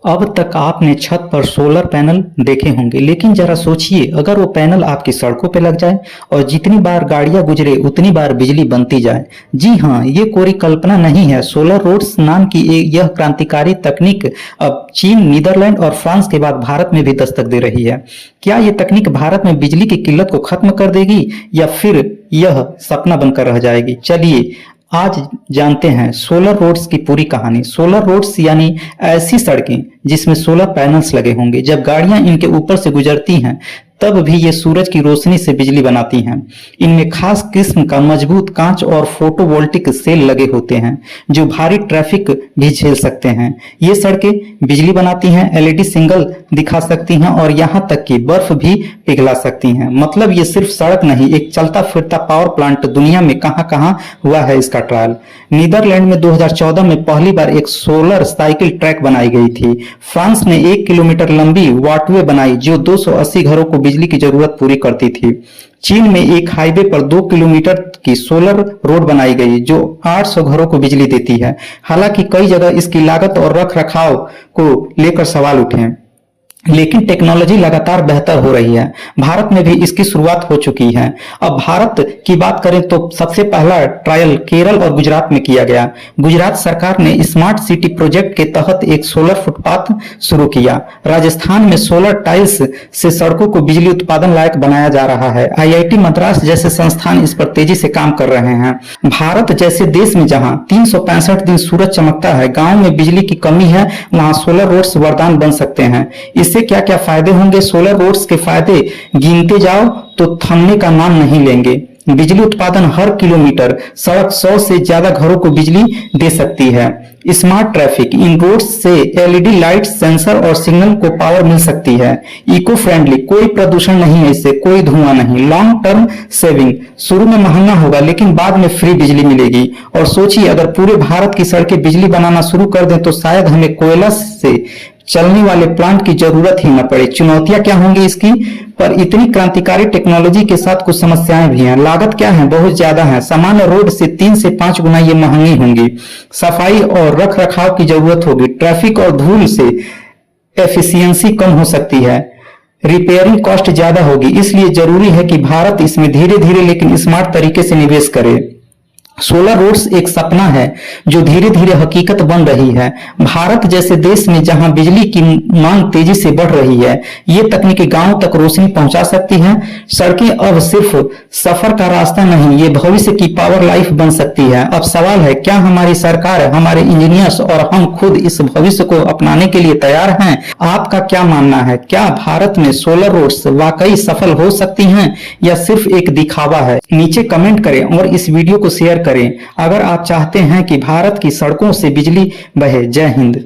अब तक आपने छत पर सोलर पैनल देखे होंगे, लेकिन जरा सोचिए अगर वो पैनल आपकी सड़कों पे लग जाए और जितनी बार गाड़ियां गुजरे उतनी बार बिजली बनती जाए। जी हाँ, ये कोई कल्पना नहीं है। सोलर रोड्स नाम की यह क्रांतिकारी तकनीक अब चीन, नीदरलैंड और फ्रांस के बाद भारत में भी दस्तक दे रही है। क्या ये तकनीक भारत में बिजली की किल्लत को खत्म कर देगी या फिर यह सपना बनकर रह जाएगी? चलिए आज जानते हैं सोलर रोड्स की पूरी कहानी। सोलर रोड्स यानी ऐसी सड़कें जिसमें सोलर पैनल्स लगे होंगे। जब गाड़ियां इनके ऊपर से गुजरती हैं तब भी ये सूरज की रोशनी से बिजली बनाती हैं। इनमें खास किस्म का मजबूत कांच और फोटोवोल्टिक सेल लगे होते हैं जो भारी ट्रैफिक भी झेल सकते हैं। ये सड़कें बिजली बनाती हैं, एलईडी सिग्नल दिखा सकती हैं और यहाँ तक कि बर्फ भी पिघला सकती हैं। मतलब ये सिर्फ सड़क नहीं, एक चलता फिरता पावर प्लांट। दुनिया में कहां कहां हुआ है इसका ट्रायल। नीदरलैंड में 2014 में पहली बार एक सोलर साइकिल ट्रैक बनाई गई थी। फ्रांस ने 1 किलोमीटर लंबी वॉकवे बनाई जो 280 घरों को बिजली की जरूरत पूरी करती थी। चीन में एक हाईवे पर 2 किलोमीटर की सोलर रोड बनाई गई जो 800 घरों को बिजली देती है। हालांकि कई जगह इसकी लागत और रख रखाव को लेकर सवाल उठे हैं, लेकिन टेक्नोलॉजी लगातार बेहतर हो रही है। भारत में भी इसकी शुरुआत हो चुकी है। अब भारत की बात करें तो सबसे पहला ट्रायल केरल और गुजरात में किया गया। गुजरात सरकार ने स्मार्ट सिटी प्रोजेक्ट के तहत एक सोलर फुटपाथ शुरू किया। राजस्थान में सोलर टाइल्स से सड़कों को बिजली उत्पादन लायक बनाया जा रहा है। आईआईटी मद्रास जैसे संस्थान इस पर तेजी से काम कर रहे हैं। भारत जैसे देश में जहां 365 दिन सूरज चमकता है, गांव में बिजली की कमी है, वहां सोलर रोड्स वरदान बन सकते हैं। इससे क्या क्या फायदे होंगे? सोलर रोड्स के फायदे गिनते जाओ तो थमने का नाम नहीं लेंगे। बिजली उत्पादन हर किलोमीटर सड़क 100 से ज्यादा घरों को बिजली दे सकती है। स्मार्ट ट्रैफिक, इन रोड्स से एलईडी लाइट, सेंसर और सिग्नल को पावर मिल सकती है। इको फ्रेंडली, कोई प्रदूषण नहीं है इससे, कोई धुआं नहीं। लॉन्ग टर्म सेविंग, शुरू में महंगा होगा लेकिन बाद में फ्री बिजली मिलेगी। और सोचिए अगर पूरे भारत की सड़कें बिजली बनाना शुरू कर दें तो शायद हमें कोयला से चलने वाले प्लांट की जरूरत ही न पड़े। चुनौतियां क्या होंगी इसकी? पर इतनी क्रांतिकारी टेक्नोलॉजी के साथ कुछ समस्याएं भी हैं। लागत क्या है? बहुत ज्यादा है। सामान्य रोड से 3 से 5 गुना ये महंगी होंगी। सफाई और रख रखाव की जरूरत होगी। ट्रैफिक और धूल से एफिशिएंसी कम हो सकती है। रिपेयरिंग कॉस्ट ज्यादा होगी। इसलिए जरूरी है कि भारत इसमें धीरे धीरे लेकिन स्मार्ट तरीके से निवेश करे। सोलर रोड्स एक सपना है जो धीरे धीरे हकीकत बन रही है। भारत जैसे देश में जहां बिजली की मांग तेजी से बढ़ रही है, ये तकनीकें गांवों तक रोशनी पहुंचा सकती हैं। सड़कें अब सिर्फ सफर का रास्ता नहीं, ये भविष्य की पावर लाइफ बन सकती है। अब सवाल है, क्या हमारी सरकार, हमारे इंजीनियर्स और हम खुद इस भविष्य को अपनाने के लिए तैयार हैं? आपका क्या मानना है? क्या भारत में सोलर रोड्स वाकई सफल हो सकती हैं या सिर्फ एक दिखावा है? नीचे कमेंट करें और इस वीडियो को शेयर करें अगर आप चाहते हैं कि भारत की सड़कों से बिजली बहे। जय हिंद।